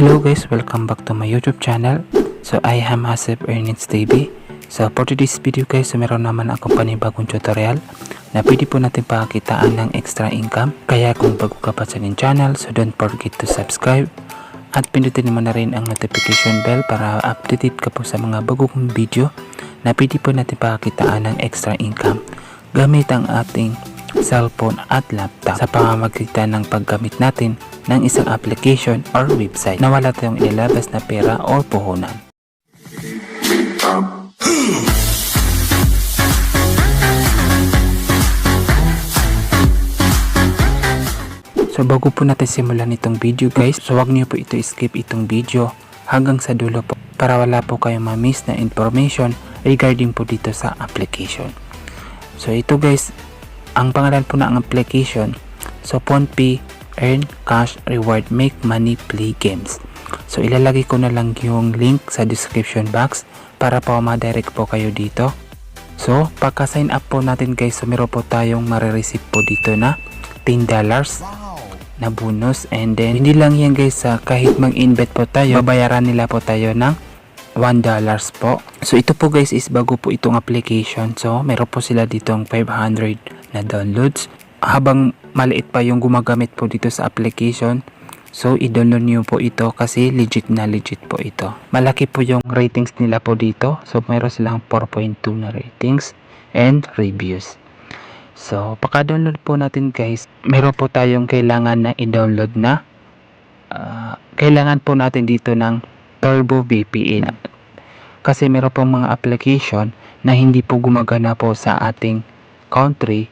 Hello guys, welcome back to my YouTube channel. So I am Asep Earnings TV. So for today's video guys, meron naman akong panibagong tutorial na pwede po natin pakitaan ng extra income. Kaya kung bago ka pa sa aking channel, so don't forget to subscribe. At pindutin naman na rin ang notification bell para updated ka po sa mga bagong video na pwede po natin pakitaan ng extra income gamit ang ating cellphone at laptop sa pamamagitan ng paggamit natin ng isang application or website na wala tayong ilalabas na pera o puhunan. So bago po natin simulan itong video guys, so wag niyo po ito skip itong video hanggang sa dulo po para wala po kayong ma-miss na information regarding po dito sa application. So ito guys, ang pangalan po ng application, so PhonePe Earn Cash Reward Make Money Play Games. So ilalagay ko na lang yung link sa description box para po ma-direct po kayo dito. So pagka sign up po natin guys, so meron po tayong marireceive po dito na $10 na bonus, and then hindi lang yan guys, kahit mag-invite po tayo, babayaran nila po tayo ng $1 po. So ito po guys is bago po itong application, so meron po sila ditong 500 na downloads. Habang maliit pa yung gumagamit po dito sa application, so i-download nyo po ito kasi legit na legit po ito. Malaki po yung ratings nila po dito, so meron silang 4.2 na ratings and reviews. So pagka-download po natin guys, meron po tayong kailangan na i-download na kailangan po natin dito ng Turbo VPN kasi meron pong mga application na hindi po gumagana po sa ating country,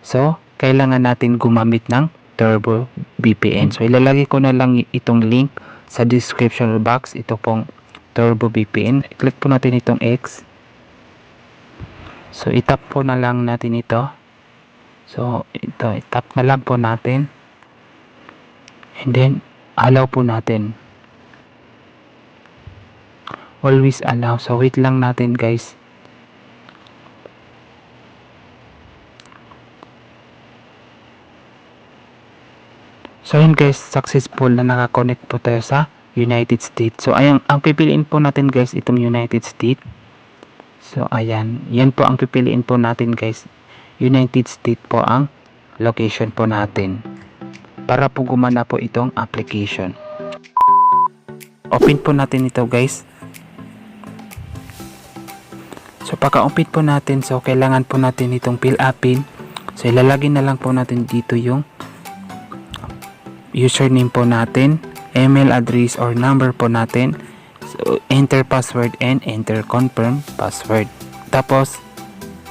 so kailangan natin gumamit ng Turbo VPN. So ilalagay ko na lang itong link sa description box, ito pong Turbo VPN. I-click po natin itong X, so itap po na lang natin ito. So ito, itap na lang po natin, and then allow po natin, always allow. So wait lang natin guys. So yun guys, successful na nakakonect po tayo sa United States. So ayan, ang pipiliin po natin guys, itong United States. So ayan, yan po ang pipiliin po natin guys. United States po ang location po natin para po gumana po itong application. Open po natin ito guys. So pagka-open po natin, so kailangan po natin itong fill upin. So ilalagay na lang po natin dito yung username po natin, email address or number po natin. So enter password and enter confirm password. Tapos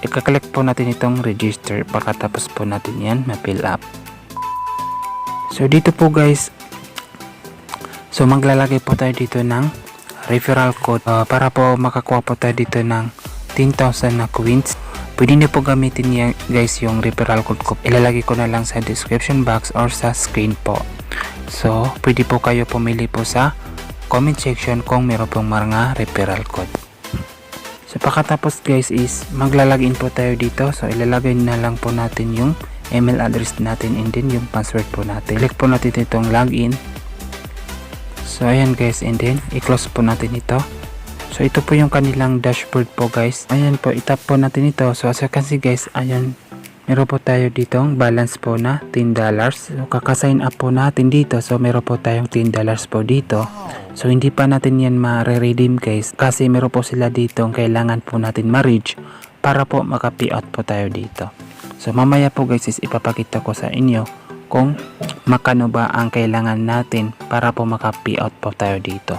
i-click po natin itong register pagkatapos po natin yan ma-fill up. So dito po guys, so maglalagay po tayo dito ng referral code para po makakuha po tayo dito ng 10,000 na coins. Pwede nyo po gamitin niya guys yung referral code ko. Ilalagay ko na lang sa description box or sa screen po. So pwede po kayo pumili po sa comment section kung meron pong mga referral code. So pagkatapos guys is maglalagin po tayo dito. So ilalagay na lang po natin yung email address natin and then yung password po natin. Click po natin itong login. So ayan guys, and then i-close po natin ito. So ito po yung kanilang dashboard po guys. Ayan po, itap po natin ito. So as you can see guys, ayan, meron po tayo ditong balance po na $10. So kaka-sign up po natin dito. So meron po tayong $10 po dito. So hindi pa natin yan ma-redeem guys kasi meron po sila dito kailangan po natin ma-reach para po maka-payout po tayo dito. So mamaya po guys is ipapakita ko sa inyo kung makano ba ang kailangan natin para po maka-payout po tayo dito.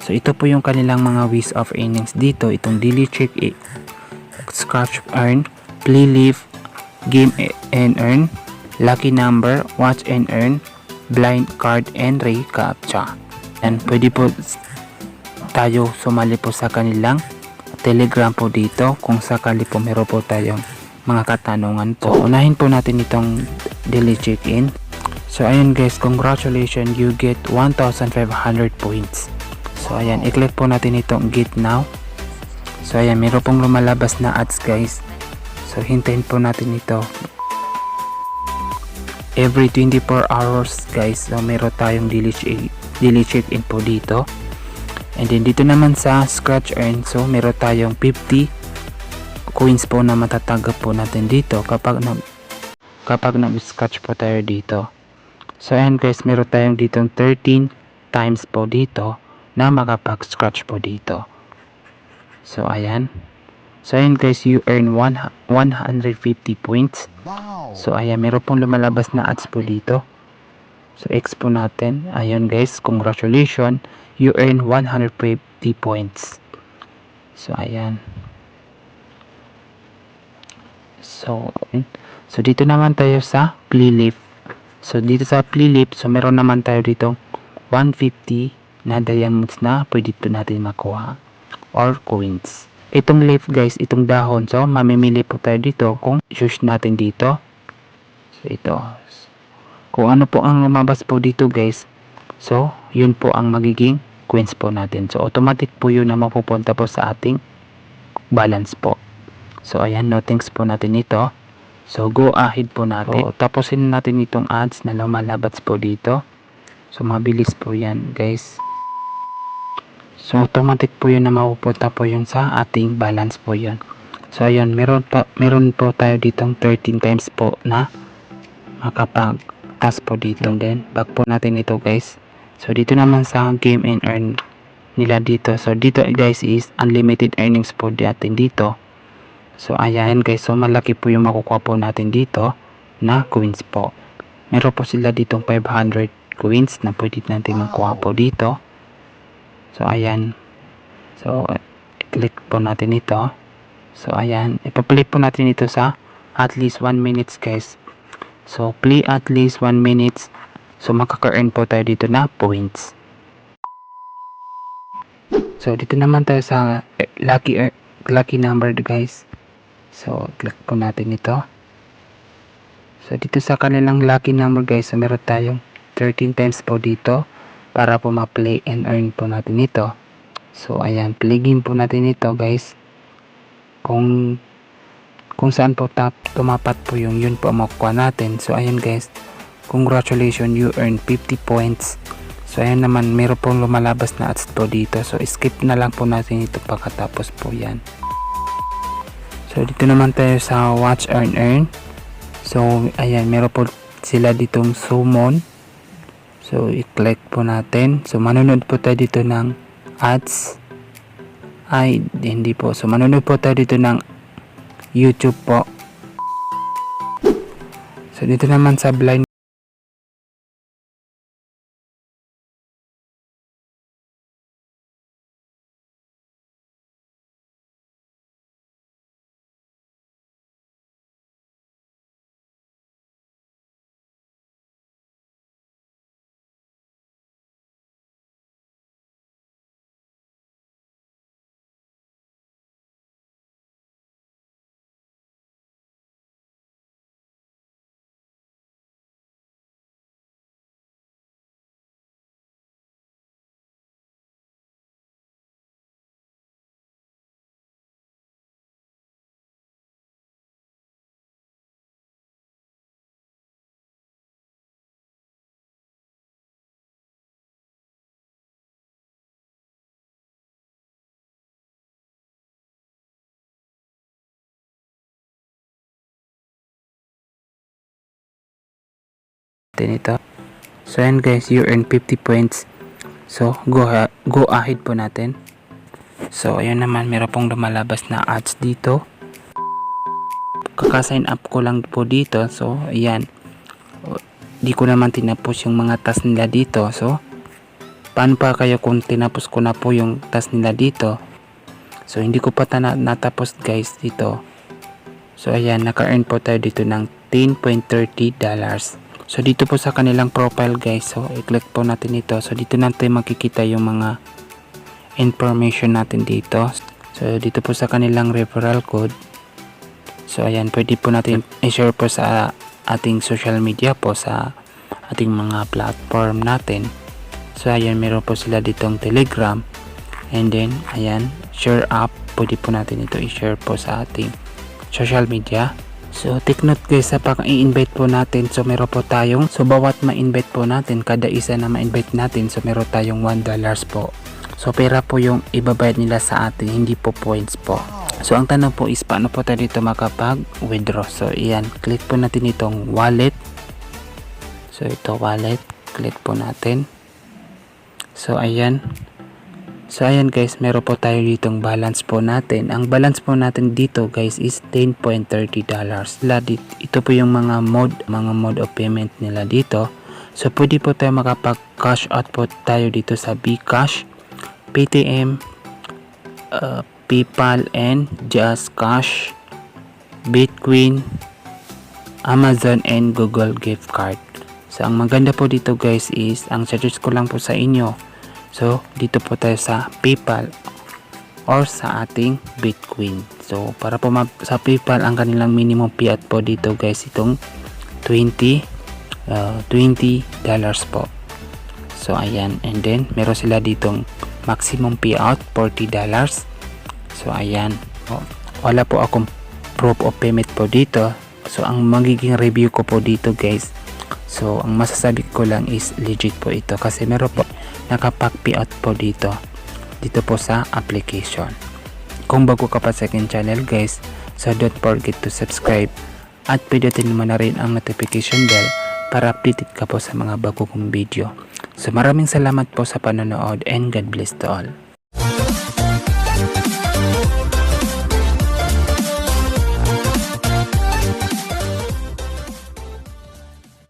So ito po yung kanilang mga ways of earnings dito. Itong daily check, scratch earn, play live, game and earn, lucky number, watch and earn, blind card and recaptcha. And pwede po tayo sumali po sa kanilang Telegram po dito kung sakali po meron po tayong mga katanungan po. So unahin po natin itong daily check-in. So ayun guys, congratulations, you get 1,500 points. So ayan, i-click po natin itong get now. So ayan, meron pong lumalabas na ads guys. So hintayin po natin ito. every 24 hours guys, so meron tayong daily check-in po dito. And then dito naman sa scratch earn, so meron tayong 50 coins po na matatanggap po natin dito kapag nag-scratch po tayo dito. So ayan guys, meron tayong ditong 13 times po dito na makapag-scratch po dito. So ayan. So ayan guys, you earn 150 points. So ayan, meron pong lumalabas na ads po dito. So X po natin. Ayan guys, congratulations. You earn 150 points. So ayan. So dito naman tayo sa Playleaf. So dito sa Playleaf, so meron naman tayo dito 150 na diamonds na pwede po natin makuha or coins. Itong leaf guys, itong dahon, so mamimili po tayo dito kung choose natin dito. So ito. Kung ano po ang lumabas po dito guys, so yun po ang magiging coins po natin. So automatic po yun na mapupunta po sa ating balance po. So ayan, no thanks po natin ito. So go ahead po natin. So, tapusin natin itong ads na lumalabas po dito. So mabilis po yan guys. So automatic po yun na mapupunta po yun sa ating balance po yun. So ayun, meron po tayo ditong 13 times po na makapag-task po dito. And then back po natin ito guys. So dito naman sa game and earn nila dito. So dito guys is unlimited earnings po natin dito. So ayan guys, so malaki po yung makukuha po natin dito na coins po. Meron po sila ditong 500 coins na pwede natin makuha po dito. So ayan. So click po natin ito. So ayan, ipa-play po natin ito sa at least 1 minutes guys. So play at least 1 minutes. So makaka-earn po tayo dito na points. So dito naman tayo sa lucky number guys. So click po natin ito. So dito sa kanilang lucky number guys, so meron tayong 13 times po dito para po ma-play and earn po natin ito. So ayan, play game po natin ito guys. Kung saan po tumapat po yung yun po makukuha natin. So ayan guys, congratulations, you earn 50 points. So ayan naman, meron pong lumalabas na ads po dito. So skip na lang po natin ito pagkatapos po yan. So dito naman tayo sa watch earn. So ayan, meron po sila ditong summon. So i-click po natin. So manonood po tayo dito ng ads. Ay, hindi po. So manonood po tayo dito ng YouTube po. So dito naman sa blind. Ito. So ayan guys, you earn 50 points. So go ahead po natin. So ayun naman, meron pong lumalabas na ads dito. Kaka-sign up ko lang po dito. So ayan, di ko naman tinapos yung mga task nila dito. So paano pa kayo kung tinapos ko na po yung task nila dito? So hindi ko pa natapos guys dito. So ayan, naka-earn po tayo dito ng $10.30. So dito po sa kanilang profile guys, so i-click po natin ito. So dito natin makikita yung mga information natin dito. So dito po sa kanilang referral code. So ayan, pwede po natin i-share po sa ating social media po, sa ating mga platform natin. So ayan, meron po sila ditong Telegram. And then ayan, share up, pwede po natin ito i-share po sa ating social media. So take note guys sa pag i-invite po natin, so meron po tayong, so bawat ma-invite po natin, kada isa na ma-invite natin, so meron tayong $1 po. So pera po yung ibabayad nila sa atin, hindi po points po. So ang tanong po is paano po tayo dito makapag-withdraw. So iyan, click po natin itong wallet. So ito wallet, click po natin. So ayan. So ayan guys, meron po tayo ditong balance po natin. Ang balance po natin dito guys is $10.30. Ito po yung mga mode of payment nila dito. So pwede po tayo makapag cash out po tayo dito sa Bcash, Paytm, PayPal and Just Cash, Bitcoin, Amazon and Google gift card. So ang maganda po dito guys is ang suggest ko lang po sa inyo. So dito po tayo sa PayPal or sa ating Bitcoin. So para po sa PayPal ang kanilang minimum payout po dito guys itong $20 po. So ayan, and then meron sila ditong maximum payout $40. So ayan, wala po akong proof of payment po dito. So ang magiging review ko po dito guys, so ang masasabi ko lang is legit po ito kasi meron po nakapag-payout po dito po sa application. Kung bago ka pa sa akin channel guys, so don't forget to subscribe at pindutin mo na rin ang notification bell para updated ka po sa mga bago kong video. So maraming salamat po sa panonood and God bless to all.